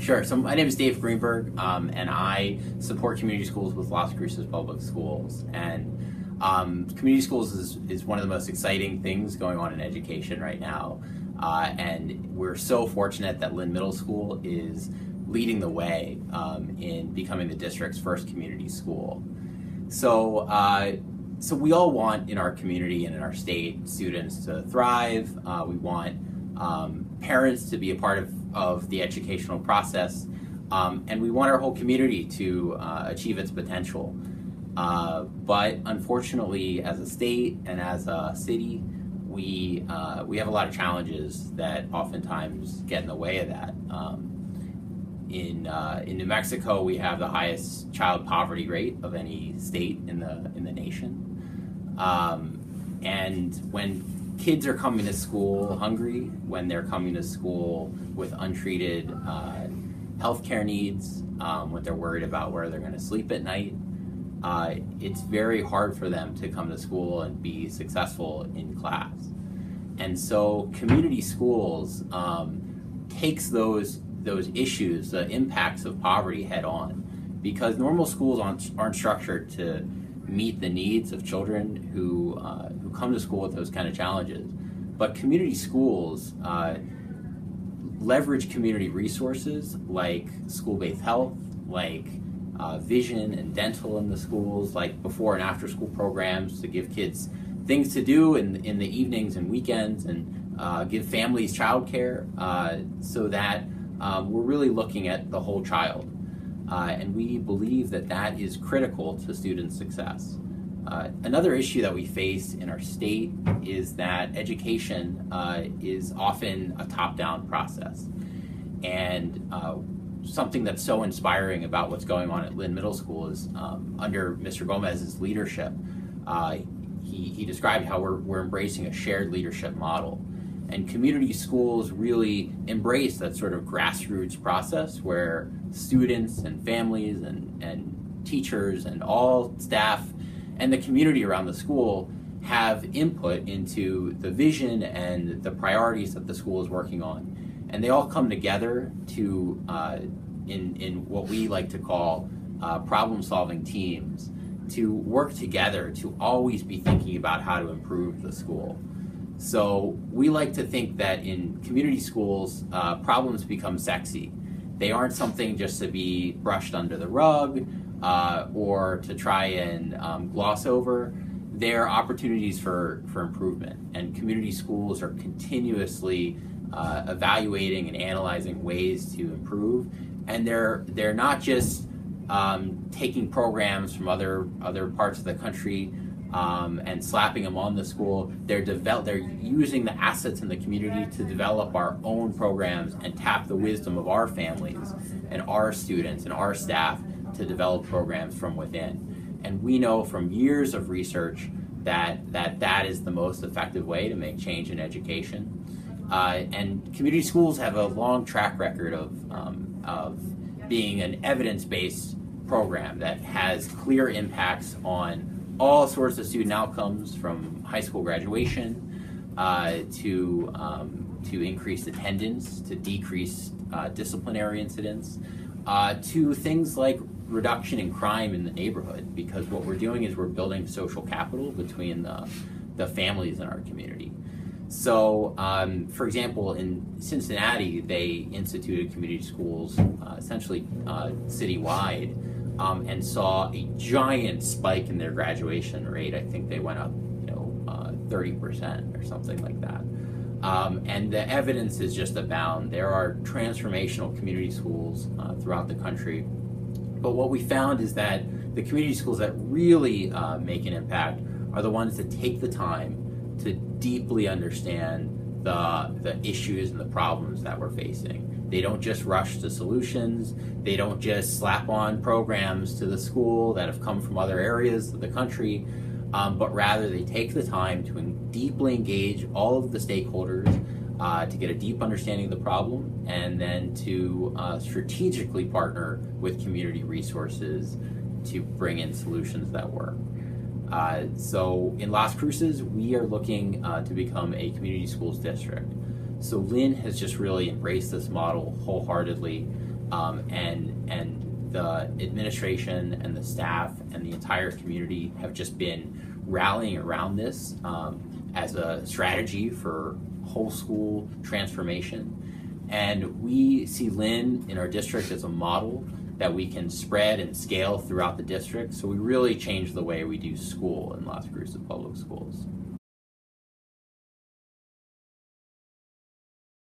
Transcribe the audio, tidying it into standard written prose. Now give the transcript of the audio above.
Sure. So my name is Dave Greenberg, and I support community schools with Las Cruces Public Schools. And community schools is one of the most exciting things going on in education right now. And we're so fortunate that Lynn Middle School is leading the way in becoming the district's first community school. So we all want in our community and in our state students to thrive. We want parents to be a part of the educational process, and we want our whole community to achieve its potential. But unfortunately, as a state and as a city, we have a lot of challenges that oftentimes get in the way of that. In New Mexico, we have the highest child poverty rate of any state in the nation. And when kids are coming to school hungry, when they're coming to school with untreated healthcare needs, when they're worried about where they're going to sleep at night, it's very hard for them to come to school and be successful in class. And so community schools takes those issues, the impacts of poverty, head on, because normal schools aren't structured to meet the needs of children who come to school with those kind of challenges. But community schools leverage community resources like school-based health, like vision and dental in the schools, like before and after school programs to give kids things to do in the evenings and weekends, and give families childcare, so that we're really looking at the whole child. And we believe that that is critical to student success. Another issue that we face in our state is that education is often a top-down process. And something that's so inspiring about what's going on at Lynn Middle School is under Mr. Gomez's leadership, he described how we're embracing a shared leadership model. And community schools really embrace that sort of grassroots process where students and families and teachers and all staff and the community around the school have input into the vision and the priorities that the school is working on. And they all come together to, in what we like to call problem-solving teams, to work together to always be thinking about how to improve the school. So we like to think that in community schools, problems become sexy. They aren't something just to be brushed under the rug or to try and gloss over. They're opportunities for improvement. And community schools are continuously evaluating and analyzing ways to improve. And they're not just taking programs from other parts of the country and slapping them on the school. They're using the assets in the community to develop our own programs and tap the wisdom of our families and our students and our staff to develop programs from within. And we know from years of research that is the most effective way to make change in education. And community schools have a long track record of being an evidence-based program that has clear impacts on all sorts of student outcomes, from high school graduation to increased attendance, to decreased disciplinary incidents, to things like reduction in crime in the neighborhood, because what we're doing is we're building social capital between the families in our community. So, for example, in Cincinnati, they instituted community schools essentially citywide, and saw a giant spike in their graduation rate. I think they went up, 30% or something like that. And the evidence is just abound. There are transformational community schools throughout the country. But what we found is that the community schools that really make an impact are the ones that take the time to deeply understand the issues and the problems that we're facing. They don't just rush to solutions. They don't just slap on programs to the school that have come from other areas of the country, but rather they take the time to deeply engage all of the stakeholders to get a deep understanding of the problem, and then to strategically partner with community resources to bring in solutions that work. So in Las Cruces, we are looking to become a community schools district. So Lynn has just really embraced this model wholeheartedly, and the administration and the staff and the entire community have just been rallying around this as a strategy for whole school transformation. And we see Lynn in our district as a model that we can spread and scale throughout the district. So we really changed the way we do school in Las Cruces Public Schools.